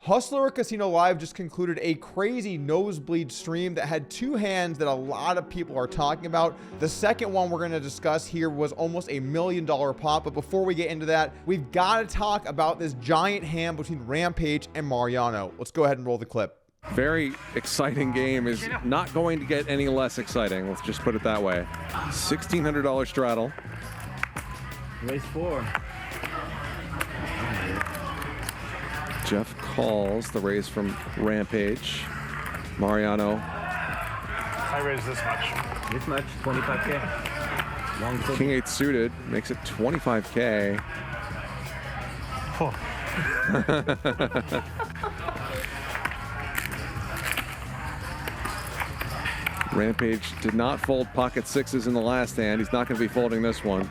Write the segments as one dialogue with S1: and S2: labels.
S1: Hustler Casino Live just concluded a crazy nosebleed stream that had two hands that a lot of people are talking about. The second one we're going to discuss here was almost $1 million pot. But before we get into that, we've got to talk about this giant hand between Rampage and Mariano. Let's go ahead and roll the clip.
S2: Very exciting game is not going to get any less exciting. Let's just put it that way. $1,600 straddle.
S3: Race 4.
S2: Jeff calls the raise from Rampage. Mariano.
S4: I raise this much.
S3: This much, 25K. Long clip.
S2: King 8 suited makes it 25K.
S4: Oh.
S2: Rampage did not fold pocket sixes in the last hand. He's not going to be folding this one.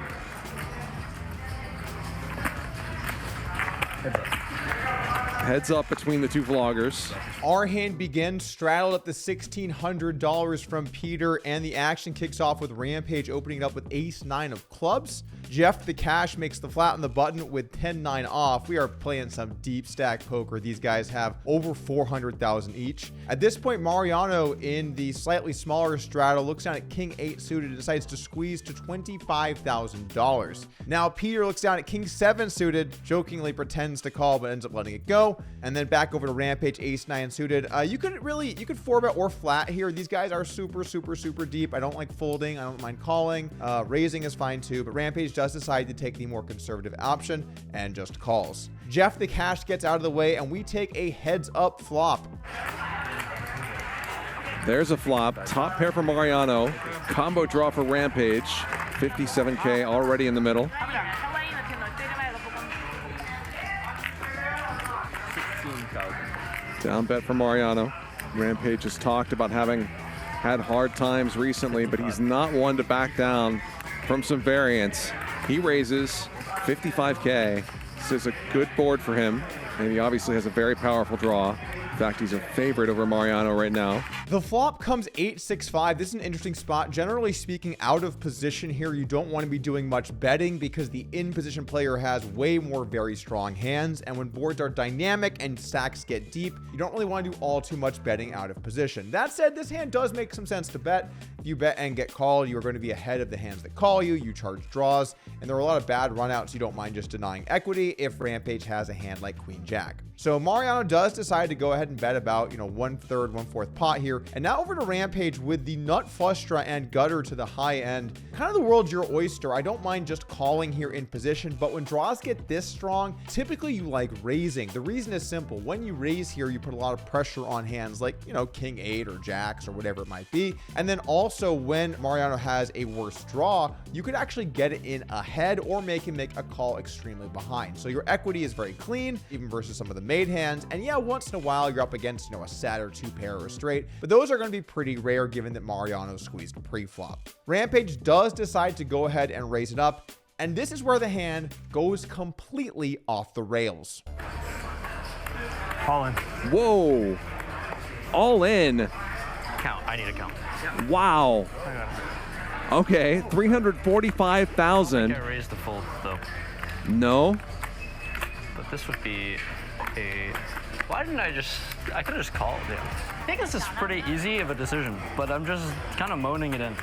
S2: Heads up between the two vloggers.
S1: Our hand begins straddled at the $1,600 from Peter, and the action kicks off with Rampage opening it up with ace-9 of clubs. Jeff the cash makes the flat on the button with 10-9 off. We are playing some deep stack poker. These guys have over 400,000 each. At this point, Mariano in the slightly smaller straddle looks down at King 8 suited and decides to squeeze to $25,000. Now Peter looks down at King 7 suited, jokingly pretends to call but ends up letting it go. And then back over to Rampage ace-9 suited. You could 4-bet or flat here. These guys are super deep. I don't like folding. I don't mind calling. Raising is fine too, but Rampage does decide to take the more conservative option and just calls. Jeff the cash gets out of the way, and we take a heads up flop.
S2: There's a flop. Top pair for Mariano. Combo draw for Rampage. 57K already in the middle. Down bet for Mariano. Rampage has talked about having had hard times recently, but he's not one to back down from some variance. He raises 55K. This is a good board for him, and he obviously has a very powerful draw. In fact, he's a favorite over Mariano right now.
S1: The flop comes 8-6-5. This is an interesting spot. Generally speaking, out of position here, you don't want to be doing much betting because the in-position player has way more very strong hands. And when boards are dynamic and stacks get deep, you don't really want to do all too much betting out of position. That said, this hand does make some sense to bet. If you bet and get called, you are going to be ahead of the hands that call you. You charge draws, and there are a lot of bad runouts. You don't mind just denying equity if Rampage has a hand like Queen Jack. So Mariano does decide to go ahead and bet about, 1/3, 1/4 pot here. And now over to Rampage with the nut flush draw and gutter to the high end. Kind of the world's your oyster. I don't mind just calling here in position, but when draws get this strong, typically you like raising. The reason is simple. When you raise here, you put a lot of pressure on hands like, King 8 or Jacks or whatever it might be. And then also when Mariano has a worse draw, you could actually get it in ahead or make him make a call extremely behind. So your equity is very clean, even versus some of the made hands. And yeah, once in a while you're up against, a set or two pair or a straight, but those are going to be pretty rare given that Mariano squeezed pre-flop. Rampage does decide to go ahead and raise it up, and this is where the hand goes completely off the rails.
S4: All in.
S2: Whoa. All in.
S4: Count. I need a count. Yeah.
S2: Wow. Okay, 345,000.
S4: I think I raised the fold though.
S2: No.
S4: But this would be a. Why didn't I just? I could have just called. Yeah. I think this is pretty easy of a decision, but I'm just kind of moaning it in.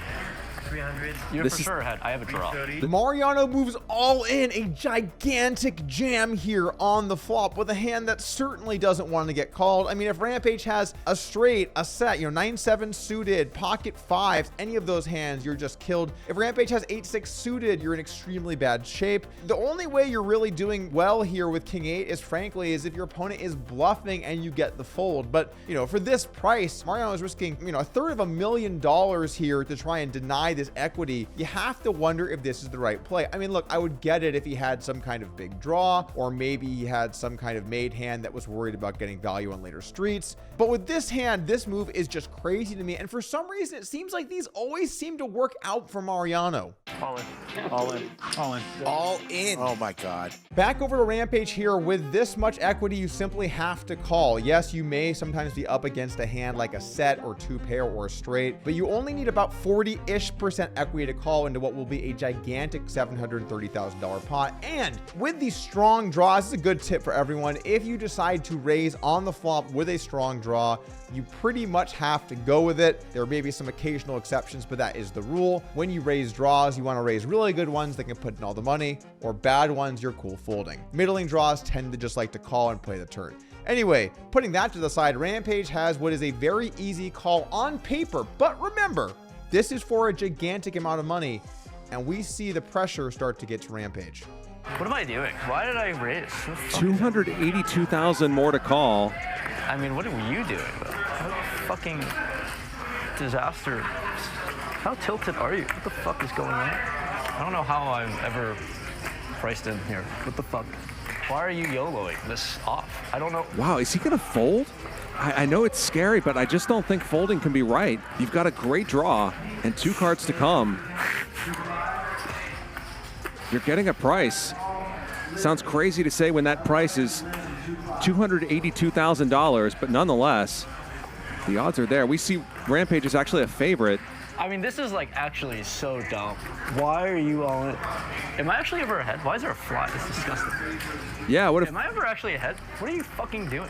S4: 300. You for sure had. I have a draw.
S1: Mariano moves all in, a gigantic jam here on the flop with a hand that certainly doesn't want to get called. I mean, if Rampage has a straight, a set, 9-7 suited, pocket fives, any of those hands, you're just killed. If Rampage has 8-6 suited, you're in extremely bad shape. The only way you're really doing well here with King 8 is frankly is if your opponent is bluffing and you get the fold. But for this price, Mariano is risking $250,000 here to try and deny this equity. You have to wonder if this is the right play. I mean, look, I would get it if he had some kind of big draw, or maybe he had some kind of made hand that was worried about getting value on later streets. But with this hand, this move is just crazy to me. And for some reason, it seems like these always seem to work out for Mariano.
S4: All in. All in. All in.
S5: All in. Oh my God.
S1: Back over to Rampage here. With this much equity, you simply have to call. Yes, you may sometimes be up against a hand like a set or two pair or a straight, but you only need about 40-ish% 50% equity to call into what will be a gigantic $730,000 pot. And with these strong draws, this is a good tip for everyone. If you decide to raise on the flop with a strong draw, you pretty much have to go with it. There may be some occasional exceptions, but that is the rule. When you raise draws, you want to raise really good ones that can put in all the money, or bad ones you're cool folding. Middling draws tend to just like to call and play the turn. Anyway, putting that to the side, Rampage has what is a very easy call on paper, but remember, this is for a gigantic amount of money, and we see the pressure start to get to Rampage.
S4: What am I doing? Why did I raise?
S2: 282,000 more to call.
S4: I mean, what are you doing, though? How fucking disaster. How tilted are you? What the fuck is going on? I don't know how I've ever priced in here. What the fuck? Why are you YOLOing this off? I don't know.
S2: Wow, is he going to fold? I know it's scary, but I just don't think folding can be right. You've got a great draw and 2 cards to come. You're getting a price. Sounds crazy to say when that price is $282,000, but nonetheless, the odds are there. We see Rampage is actually a favorite.
S4: I mean, this is like actually so dumb. Why are you all in? Am I actually ever ahead? Why is there a fly? It's disgusting.
S2: Yeah, what if...
S4: Am I ever actually ahead? What are you fucking doing?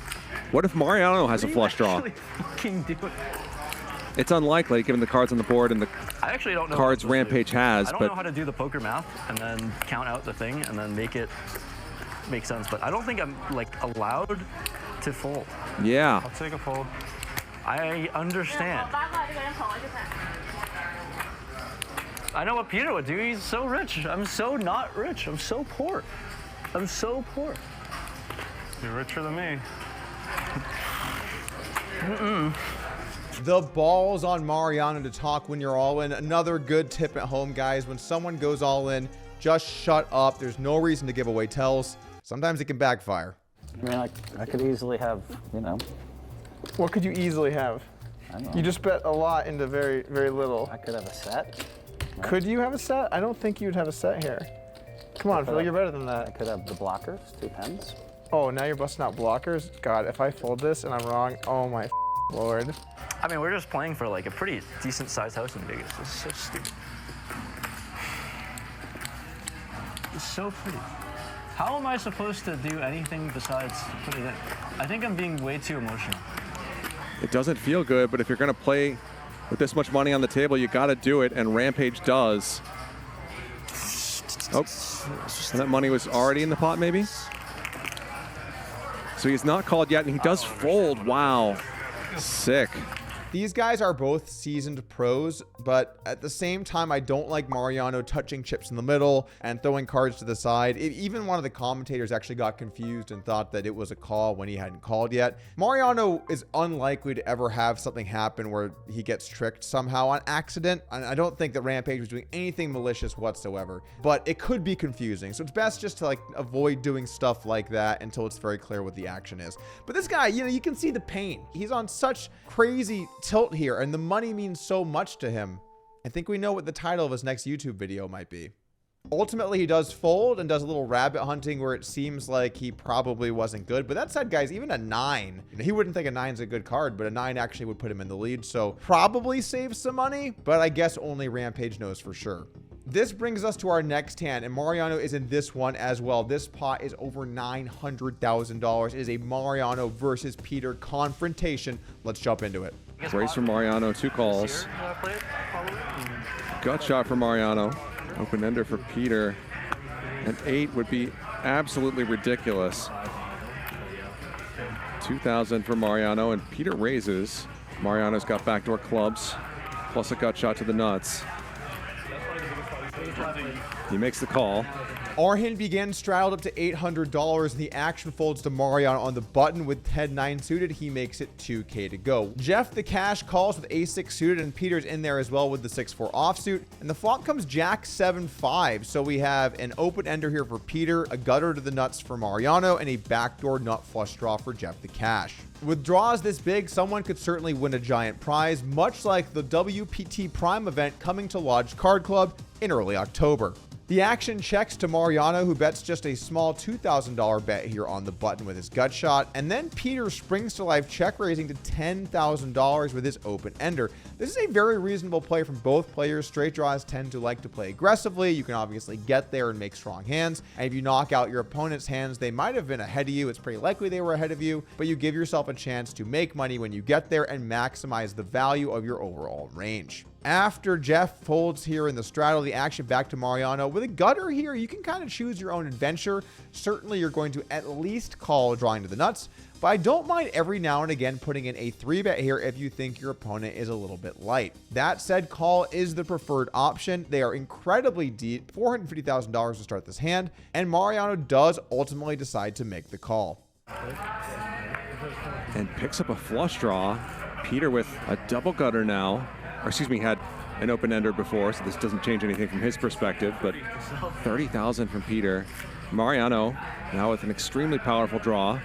S2: What if Mariano has a flush draw?
S4: What are you fucking doing?
S2: It's unlikely given the cards on the board and the
S4: I actually don't know
S2: cards Rampage has.
S4: I don't know how to do the poker math and then count out the thing and then make it make sense. But I don't think I'm like allowed to fold.
S2: Yeah.
S4: I'll take a fold. I understand. I know what Peter would do. He's so rich. I'm so not rich. I'm so poor. I'm so poor. You're richer than me.
S1: The balls on Mariano to talk when you're all in. Another good tip at home, guys. When someone goes all in, just shut up. There's no reason to give away tells. Sometimes it can backfire.
S6: I mean, I could easily have, you know.
S7: What could you easily have?
S6: I don't know.
S7: You just bet a lot into very, very little.
S6: I could have a set.
S7: Could you have a set? I don't think you'd have a set here. Come on, Phil, you're better than
S6: I
S7: that.
S6: could have the blockers, 2 pens.
S7: Oh, now you're busting out blockers? God, if I fold this and I'm wrong, oh my Lord.
S4: I mean, we're just playing for like a pretty decent sized house in Vegas. This is so stupid. It's so pretty. How am I supposed to do anything besides put it in? I think I'm being way too emotional.
S2: It doesn't feel good, but if you're going to play with this much money on the table, you got to do it, and Rampage does. Oh, and that money was already in the pot, maybe? So he's not called yet, and he does fold. Wow. Sick.
S1: These guys are both seasoned pros, but at the same time, I don't like Mariano touching chips in the middle and throwing cards to the side. Even one of the commentators actually got confused and thought that it was a call when he hadn't called yet. Mariano is unlikely to ever have something happen where he gets tricked somehow on accident. And I don't think that Rampage was doing anything malicious whatsoever, but it could be confusing. So it's best just to like avoid doing stuff like that until it's very clear what the action is. But this guy, you know, you can see the pain. He's on such crazy tilt here, and the money means so much to him. I think we know what the title of his next YouTube video might be. Ultimately, he does fold and does a little rabbit hunting where it seems like he probably wasn't good. But that said, guys, even a 9, he wouldn't think a 9's a good card, but a 9 actually would put him in the lead. So probably saves some money, but I guess only Rampage knows for sure. This brings us to our next hand, and Mariano is in this one as well. This pot is over $900,000. It is a Mariano versus Peter confrontation. Let's jump into it.
S2: Raise from Mariano, 2 calls. Gut shot for Mariano. Open ender for Peter. An 8 would be absolutely ridiculous. 2,000 for Mariano, and Peter raises. Mariano's got backdoor clubs, plus a gut shot to the nuts. He makes the call.
S1: Our hand begins straddled up to $800, and the action folds to Mariano on the button with 10-9 suited. He makes it $2K to go. Jeff the cash calls with ace-6 suited, and Peter's in there as well with the 6-4 offsuit. And the flop comes jack 7-5. So we have an open ender here for Peter, a gutter to the nuts for Mariano, and a backdoor nut flush draw for Jeff the cash. With draws this big, someone could certainly win a giant prize, much like the WPT Prime event coming to Lodge Card Club in early October. The action checks to Mariano, who bets just a small $2,000 bet here on the button with his gut shot. And then Peter springs to life, check raising to $10,000 with his open ender. This is a very reasonable play from both players. Straight draws tend to like to play aggressively. You can obviously get there and make strong hands. And if you knock out your opponent's hands, they might have been ahead of you. It's pretty likely they were ahead of you, but you give yourself a chance to make money when you get there and maximize the value of your overall range. After Jeff folds here in the straddle, the action back to Mariano. With a gutter here, you can kind of choose your own adventure. Certainly, you're going to at least call drawing to the nuts, but I don't mind every now and again putting in a 3-bet here if you think your opponent is a little bit light. That said, call is the preferred option. They are incredibly deep, $450,000 to start this hand, and Mariano does ultimately decide to make the call.
S2: And picks up a flush draw. Peter with a double gutter now. Or excuse me, had an open ender before, so this doesn't change anything from his perspective, but 30,000 from Peter. Mariano now with an extremely powerful draw.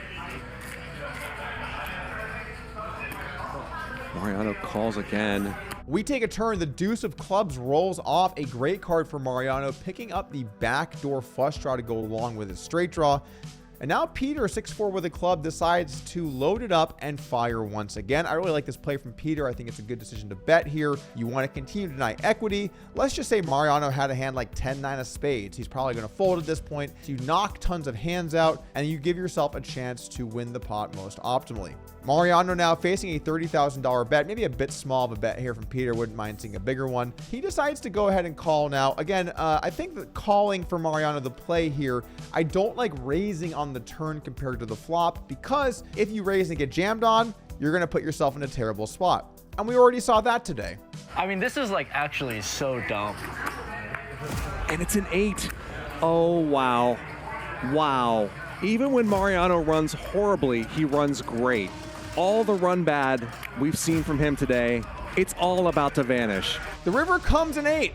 S2: Mariano calls again.
S1: We take a turn. The deuce of clubs rolls off. A great card for Mariano, picking up the backdoor flush draw to go along with his straight draw. And now Peter, 6-4 with a club, decides to load it up and fire once again. I really like this play from Peter. I think it's a good decision to bet here. You want to continue to deny equity. Let's just say Mariano had a hand like 10-9 of spades. He's probably going to fold at this point. So you knock tons of hands out, and you give yourself a chance to win the pot most optimally. Mariano now facing a $30,000 bet, maybe a bit small of a bet here from Peter. Wouldn't mind seeing a bigger one. He decides to go ahead and call now. Again, I think that calling for Mariano, the play here, I don't like raising on the turn compared to the flop, because if you raise and get jammed on, you're going to put yourself in a terrible spot. And we already saw that today.
S4: I mean, this is like actually so dumb.
S2: And it's an 8. Oh, wow. Wow. Even when Mariano runs horribly, he runs great. All the run bad we've seen from him today, it's all about to vanish.
S1: The river comes in 8.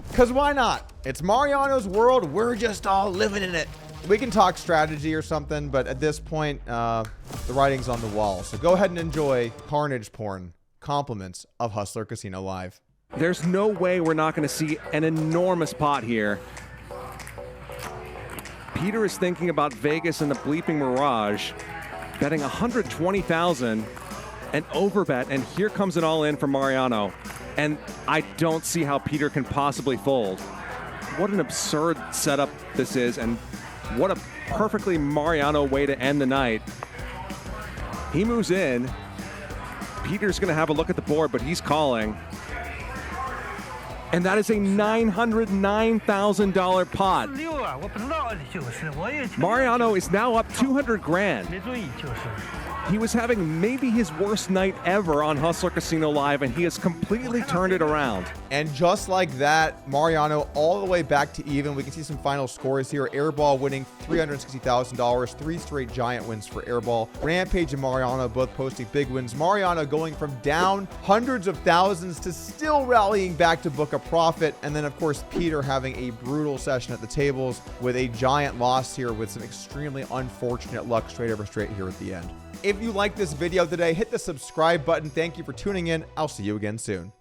S1: Because why not? It's Mariano's world. We're just all living in it. We can talk strategy or something, but at this point, the writing's on the wall. So go ahead and enjoy Carnage Porn. Compliments of Hustler Casino Live.
S2: There's no way we're not going to see an enormous pot here. Peter is thinking about Vegas and the bleeping Mirage, betting 120,000, an overbet, and here comes an all-in from Mariano. And I don't see how Peter can possibly fold. What an absurd setup this is, and what a perfectly Mariano way to end the night. He moves in. Peter's going to have a look at the board, but he's calling. And that is a $909,000 pot. Mariano is now up 200 grand. He was having maybe his worst night ever on Hustler Casino Live, and he has completely turned it around.
S1: And just like that, Mariano all the way back to even. We can see some final scores here. Airball winning $360,000, 3 straight giant wins for Airball. Rampage and Mariano both posting big wins. Mariano going from down hundreds of thousands to still rallying back to book a profit. And then, of course, Peter having a brutal session at the tables with a giant loss here with some extremely unfortunate luck straight over straight here at the end. If you like this video today, hit the subscribe button. Thank you for tuning in. I'll see you again soon.